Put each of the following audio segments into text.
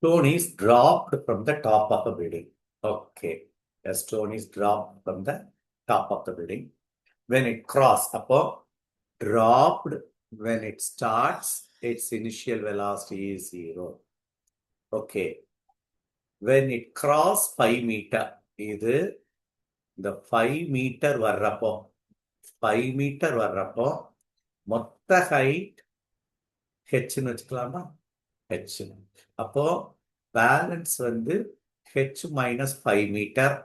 Stone is dropped from the top of the building. Okay. A stone is dropped from the top of the building. When it crosses, dropped, when it starts, its initial velocity is 0. Okay. When it crosses 5 meter, இது இந்த 5 metre வர்றப்போ 5 metre வர்றப்போ மொத்த height ஹெச்னு வச்சுக்கலாமா? H. அப்போ balance வந்து H minus 5 metre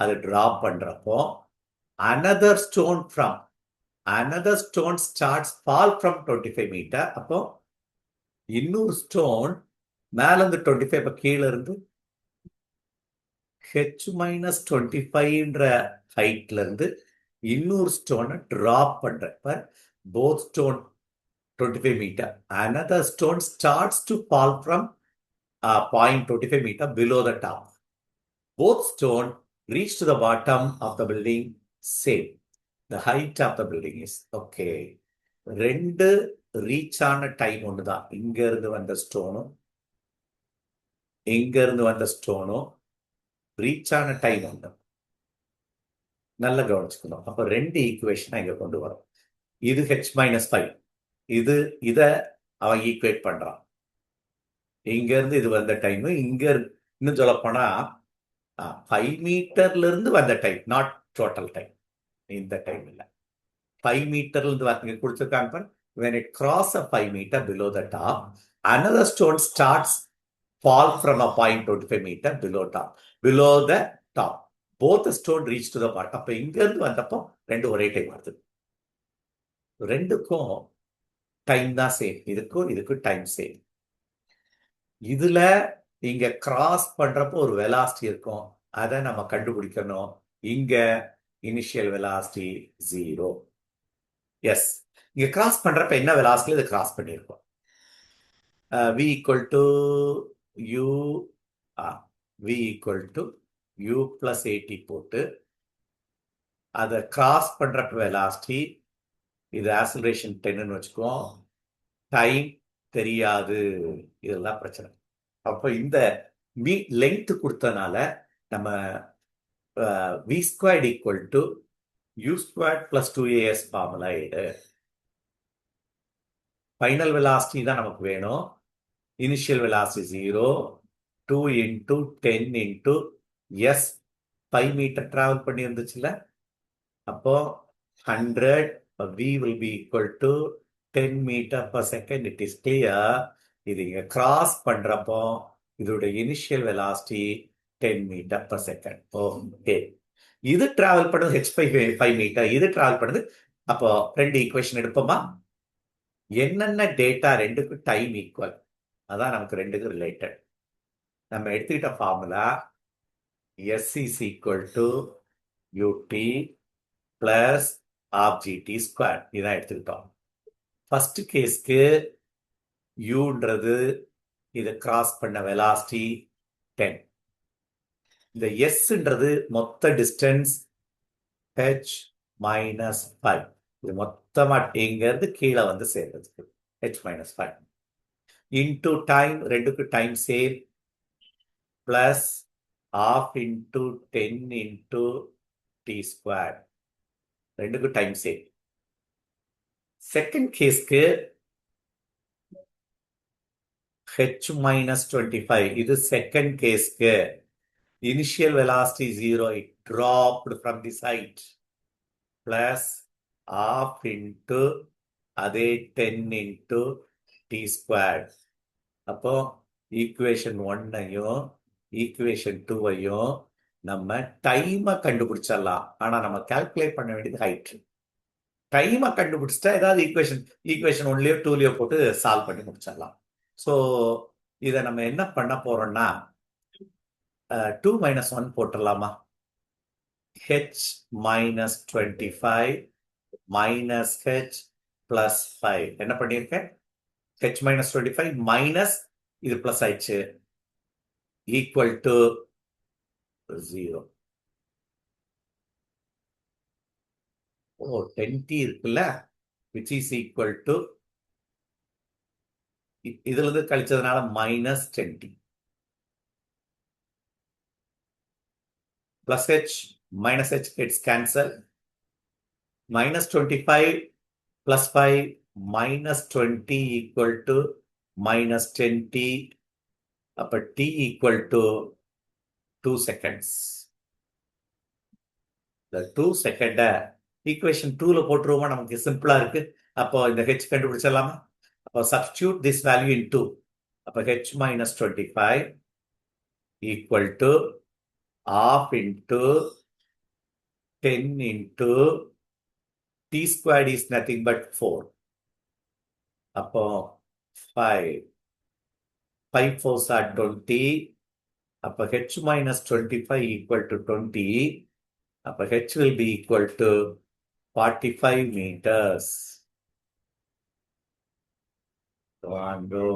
அது drop பண்றப்போ another stone starts fall from 25 metre. அப்போ இன்னொரு ஸ்டோன் மேல இருந்து 25 கீழே இருந்து ஹெச் மைனஸ் 25ன்ற ஹைட்ல இருந்து இன்னொரு ஸ்டோனை டிராப் பண்றப்ப both stone 25 meter. Another stone starts to fall from 0.25 meter below the top. Both stone reach to the bottom of the building same. The height of the building is okay. ரெண்டு reach ஆன time ஒண்ணுதான். இங்க இருந்து வந்த ஸ்டோனும் இங்க இருந்து வந்த ஸ்டோனும் reach ஆன டைம் ஒண்ணு. நல்லா கவனிச்சுக்கணும். அப்ப ரெண்டு ஈக்குவேஷனை இங்க கொண்டு வரும். இது ஹெச் மைனஸ் 5. இத அவன் ஈக்குவேட் பண்றான். இங்க இருந்து இது வந்த டைம், இங்க இன்னும் சொல்ல போனா 5 மீட்டர்ல இருந்து வந்த டைம், நாட் டோட்டல் டைம். இந்த டைம் இல்ல, 5 மீட்டர்ல இருந்து கொடுத்திருக்காங்க. when it cross a 5 meter below the top, another stone starts fall from a 0.25 meter below the top. both the stone reach to the bottom. அப்ப இங்க இருந்து வந்தப்போ ரெண்டு ஒரே டைம் வருது. ரெண்டுக்கும் டைம் தான் சேம். இதுக்கும் டைம் சேம். இதுல இங்க கிராஸ் பண்றப்போ ஒரு வெலாசிட்டி இருக்கும், அதை நம்ம கண்டுபிடிக்கணும். இங்க இனிஷியல் வெலாசிட்டி 0. எஸ், இங்க கிராஸ் பண்றப்ப என்ன வெலாசிட்டி இதை கிராஸ் பண்ணிருக்கோம். v equal to u v equal to u plus at போட்டு அதை கிராஸ் பண்றப்ப வெலாசிட்டி, இது ஆக்சிலரேஷன் 10ன்னு வச்சுக்கோ. டைம் தெரியாது, இதெல்லாம் பிரச்சனை. அப்போ இந்த லெங்த் கொடுத்தனால நம்ம v squared equal to u squared plus 2as formula எடு. ஃபைனல் வெலாசிட்டி தான் நமக்கு வேணும். Initial velocity 0, 2 into 10 into s 5 metre travel பண்ணி இருந்துச்சுல. அப்போ 100 v will be equal to 10 meter per second. It is clear. இது இங்க கிராஸ் பண்றப்போ இதோட initial velocity 10 meter per second. Okay, இது டிராவல் பண்ணது h5 மீட்டர், இது டிராவல் பண்ணது. அப்போ ரெண்டு ஈக்குவேஷன் எடுப்போமா? என்னென்ன டேட்டா ரெண்டுக்கு டைம் ஈக்குவல், அதான் நமக்கு ரெண்டுக்கு ரிலேட்டட். நம்ம எடுத்துக்கிட்ட formula s is equal to ut plus rgt square. இதான் எடுத்துக்கிட்டோம். ஃபர்ஸ்ட் கேஸ்க்கு யூன்றது இதை கிராஸ் பண்ண வெலாசிட்டி 10. இந்த எஸ்ன்றது மொத்த டிஸ்டன்ஸ் h மைனஸ் 5. இது மொத்தமா இங்க இருந்து கீழே வந்து சேர்றதுக்கு h மைனஸ் 5 இன்டூ டைம், ரெண்டுக்கு time same, plus half into 10 into t square, ரெண்டுக்கு டைம் சேம். செகண்ட் கேஸ்க்கு h minus 25. இது செகண்ட் கேஸ்க்கு initial velocity 0, it dropped from this height, plus half into அதே 10 into t squared. அப்போ equation 1ஐயும் equation 2ஐயும் நம்ம டைமை கண்டுபிடிச்சிடலாம். ஆனா நம்ம கால்குலேட் பண்ண வேண்டியது ஹைட். டைமை கண்டுபிடிச்சிட்டா ஏதாவது ஈக்குவேஷன் 1லயோ 2லயோ போட்டு சால்வ் பண்ணி முடிச்சிடலாம். ஸோ இதை நம்ம என்ன பண்ண போறோம்னா 2 minus 1 போட்டுடலாமா? h minus 25 minus h plus 5. என்ன பண்ணியிருக்கேன்? h minus 25 minus இது பிளஸ் ஆயிடுச்சு, ஈக்குவல் டு 0. 10t இருக்குல்ல, which is equal to இதுல இருந்து கழிச்சதுனால minus 10t. plus h minus h gets cancelled. Minus 25 plus 5 minus 20 equal to minus 10t. அப்ப t equal to 2 seconds. இந்த 2 second equation 2ல போட்டுருவோமா, நமக்கு சிம்பிளா இருக்கு. அப்போ இந்த h கண்டுபிடிச்சிடலாமா? அப்போ சப்ஸ்டியூட் திஸ் வேல்யூ இன் 2. அப்போ h minus 25 equal to half into 10 into t squared is nothing but 4. அப்போ 5 4s are 20. அப்போ h minus 25 equal to 20. அப்போ h will be equal to 45 meters. One go.